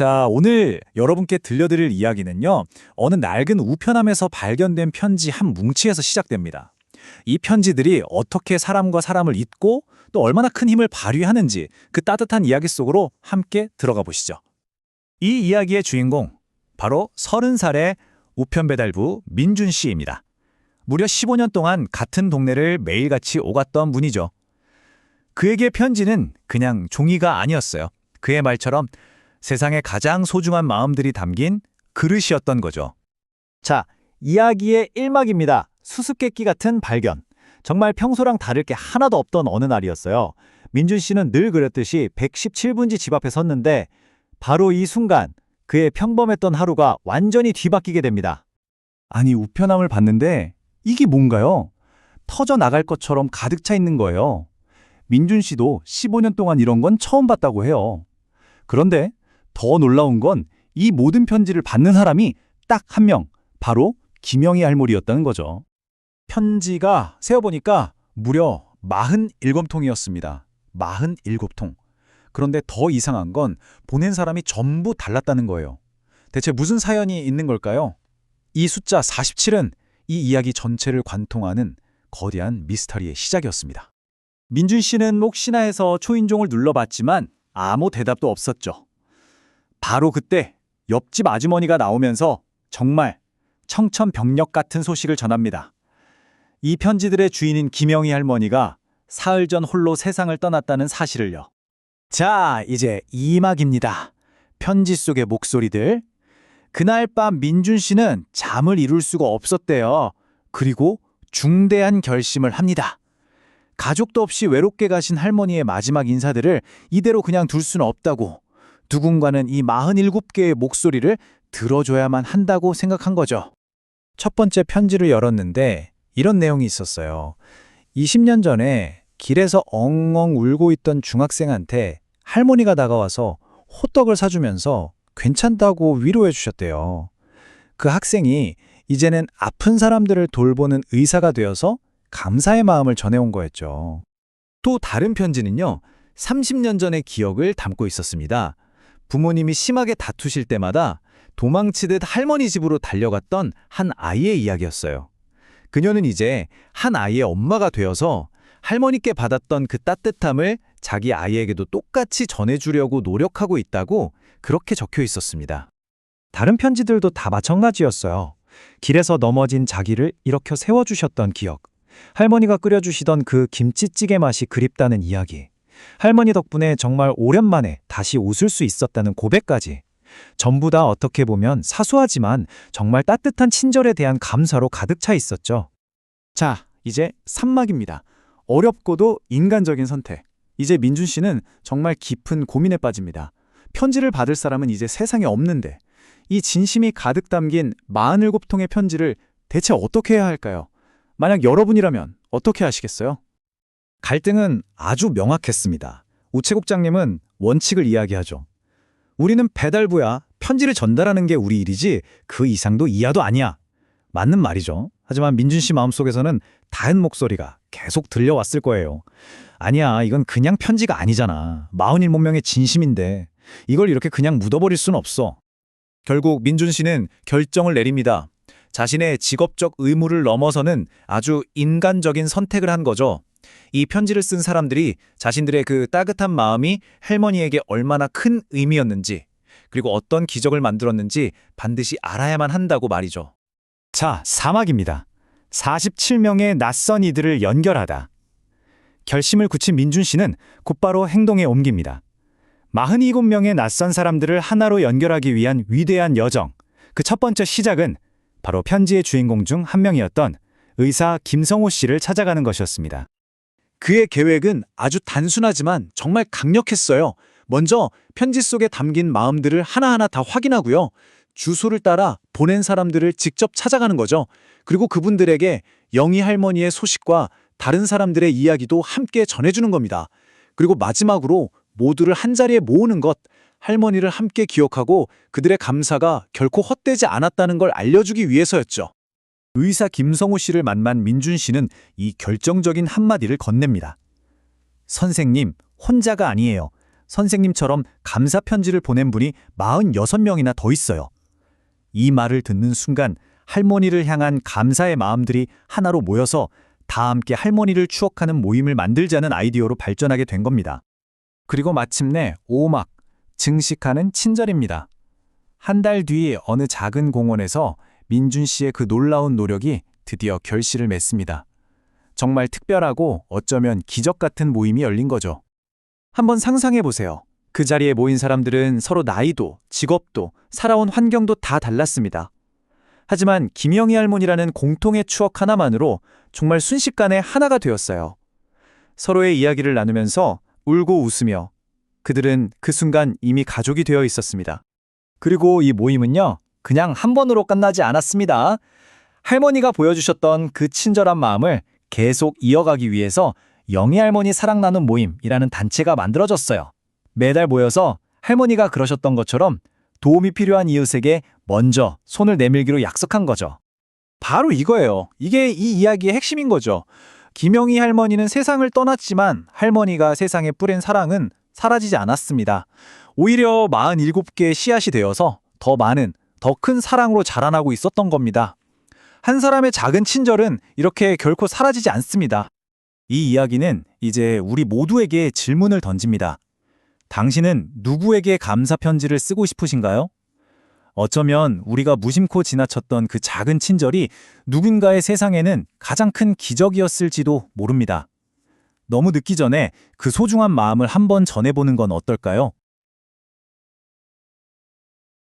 자, 오늘 여러분께 들려드릴 이야기는요, 어느 낡은 우편함에서 발견된 편지 한 뭉치에서 시작됩니다. 이 편지들이 어떻게 사람과 사람을 잇고 또 얼마나 큰 힘을 발휘하는지 그 따뜻한 이야기 속으로 함께 들어가 보시죠. 이 이야기의 주인공, 바로 30살의 우편 배달부 민준 씨입니다. 무려 15년 동안 같은 동네를 매일같이 오갔던 분이죠. 그에게 편지는 그냥 종이가 아니었어요. 그의 말처럼 세상에 가장 소중한 마음들이 담긴 그릇이었던 거죠. 자, 이야기의 1막입니다. 수수께끼 같은 발견. 정말 평소랑 다를 게 하나도 없던 어느 날이었어요. 민준 씨는 늘 그랬듯이 117분지 집 앞에 섰는데 바로 이 순간 그의 평범했던 하루가 완전히 뒤바뀌게 됩니다. 아니, 우편함을 봤는데 이게 뭔가요? 터져 나갈 것처럼 가득 차 있는 거예요. 민준 씨도 15년 동안 이런 건 처음 봤다고 해요. 그런데 더 놀라운 건 이 모든 편지를 받는 사람이 딱 한 명, 바로 김영희 할머니였다는 거죠. 편지가 세어보니까 무려 47통이었습니다. 47통. 그런데 더 이상한 건 보낸 사람이 전부 달랐다는 거예요. 대체 무슨 사연이 있는 걸까요? 이 숫자 47은 이 이야기 전체를 관통하는 거대한 미스터리의 시작이었습니다. 민준 씨는 혹시나 해서 초인종을 눌러봤지만 아무 대답도 없었죠. 바로 그때 옆집 아주머니가 나오면서 정말 청천벽력 같은 소식을 전합니다. 이 편지들의 주인인 김영희 할머니가 사흘 전 홀로 세상을 떠났다는 사실을요. 자, 이제 2막입니다. 편지 속의 목소리들. 그날 밤 민준 씨는 잠을 이룰 수가 없었대요. 그리고 중대한 결심을 합니다. 가족도 없이 외롭게 가신 할머니의 마지막 인사들을 이대로 그냥 둘 수는 없다고, 누군가는 이 47개의 목소리를 들어줘야만 한다고 생각한 거죠. 첫 번째 편지를 열었는데 이런 내용이 있었어요. 20년 전에 길에서 엉엉 울고 있던 중학생한테 할머니가 다가와서 호떡을 사주면서 괜찮다고 위로해 주셨대요. 그 학생이 이제는 아픈 사람들을 돌보는 의사가 되어서 감사의 마음을 전해온 거였죠. 또 다른 편지는요, 30년 전의 기억을 담고 있었습니다. 부모님이 심하게 다투실 때마다 도망치듯 할머니 집으로 달려갔던 한 아이의 이야기였어요. 그녀는 이제 한 아이의 엄마가 되어서 할머니께 받았던 그 따뜻함을 자기 아이에게도 똑같이 전해주려고 노력하고 있다고 그렇게 적혀 있었습니다. 다른 편지들도 다 마찬가지였어요. 길에서 넘어진 자기를 일으켜 세워주셨던 기억, 할머니가 끓여주시던 그 김치찌개 맛이 그립다는 이야기, 할머니 덕분에 정말 오랜만에 다시 웃을 수 있었다는 고백까지, 전부 다 어떻게 보면 사소하지만 정말 따뜻한 친절에 대한 감사로 가득 차 있었죠. 자, 이제 3막입니다. 어렵고도 인간적인 선택. 이제 민준 씨는 정말 깊은 고민에 빠집니다. 편지를 받을 사람은 이제 세상에 없는데 이 진심이 가득 담긴 47통의 편지를 대체 어떻게 해야 할까요? 만약 여러분이라면 어떻게 하시겠어요? 갈등은 아주 명확했습니다. 우체국장님은 원칙을 이야기하죠. 우리는 배달부야. 편지를 전달하는 게 우리 일이지 그 이상도 이하도 아니야. 맞는 말이죠. 하지만 민준 씨 마음속에서는 다른 목소리가 계속 들려왔을 거예요. 아니야, 이건 그냥 편지가 아니잖아. 47명의 진심인데 이걸 이렇게 그냥 묻어버릴 수는 없어. 결국 민준 씨는 결정을 내립니다. 자신의 직업적 의무를 넘어서는 아주 인간적인 선택을 한 거죠. 이 편지를 쓴 사람들이 자신들의 그 따뜻한 마음이 할머니에게 얼마나 큰 의미였는지, 그리고 어떤 기적을 만들었는지 반드시 알아야만 한다고 말이죠. 자, 4막입니다. 47명의 낯선 이들을 연결하다. 결심을 굳힌 민준 씨는 곧바로 행동에 옮깁니다. 47명의 낯선 사람들을 하나로 연결하기 위한 위대한 여정. 그 첫 번째 시작은 바로 편지의 주인공 중 한 명이었던 의사 김성호 씨를 찾아가는 것이었습니다. 그의 계획은 아주 단순하지만 정말 강력했어요. 먼저 편지 속에 담긴 마음들을 하나하나 다 확인하고요. 주소를 따라 보낸 사람들을 직접 찾아가는 거죠. 그리고 그분들에게 영희 할머니의 소식과 다른 사람들의 이야기도 함께 전해주는 겁니다. 그리고 마지막으로 모두를 한자리에 모으는 것, 할머니를 함께 기억하고 그들의 감사가 결코 헛되지 않았다는 걸 알려주기 위해서였죠. 의사 김성호 씨를 만난 민준 씨는 이 결정적인 한마디를 건넵니다. 선생님, 혼자가 아니에요. 선생님처럼 감사 편지를 보낸 분이 46명이나 더 있어요. 이 말을 듣는 순간 할머니를 향한 감사의 마음들이 하나로 모여서 다 함께 할머니를 추억하는 모임을 만들자는 아이디어로 발전하게 된 겁니다. 그리고 마침내 5막, 증식하는 친절입니다. 한 달 뒤 어느 작은 공원에서 민준 씨의 그 놀라운 노력이 드디어 결실을 맺습니다. 정말 특별하고 어쩌면 기적 같은 모임이 열린 거죠. 한번 상상해 보세요. 그 자리에 모인 사람들은 서로 나이도, 직업도, 살아온 환경도 다 달랐습니다. 하지만 김영희 할머니라는 공통의 추억 하나만으로 정말 순식간에 하나가 되었어요. 서로의 이야기를 나누면서 울고 웃으며 그들은 그 순간 이미 가족이 되어 있었습니다. 그리고 이 모임은요, 그냥 한 번으로 끝나지 않았습니다. 할머니가 보여주셨던 그 친절한 마음을 계속 이어가기 위해서 영희 할머니 사랑 나눔 모임이라는 단체가 만들어졌어요. 매달 모여서 할머니가 그러셨던 것처럼 도움이 필요한 이웃에게 먼저 손을 내밀기로 약속한 거죠. 바로 이거예요. 이게 이 이야기의 핵심인 거죠. 김영희 할머니는 세상을 떠났지만 할머니가 세상에 뿌린 사랑은 사라지지 않았습니다. 오히려 47개의 씨앗이 되어서 더 많은, 더 큰 사랑으로 자라나고 있었던 겁니다. 한 사람의 작은 친절은 이렇게 결코 사라지지 않습니다. 이 이야기는 이제 우리 모두에게 질문을 던집니다. 당신은 누구에게 감사 편지를 쓰고 싶으신가요? 어쩌면 우리가 무심코 지나쳤던 그 작은 친절이 누군가의 세상에는 가장 큰 기적이었을지도 모릅니다. 너무 늦기 전에 그 소중한 마음을 한번 전해보는 건 어떨까요?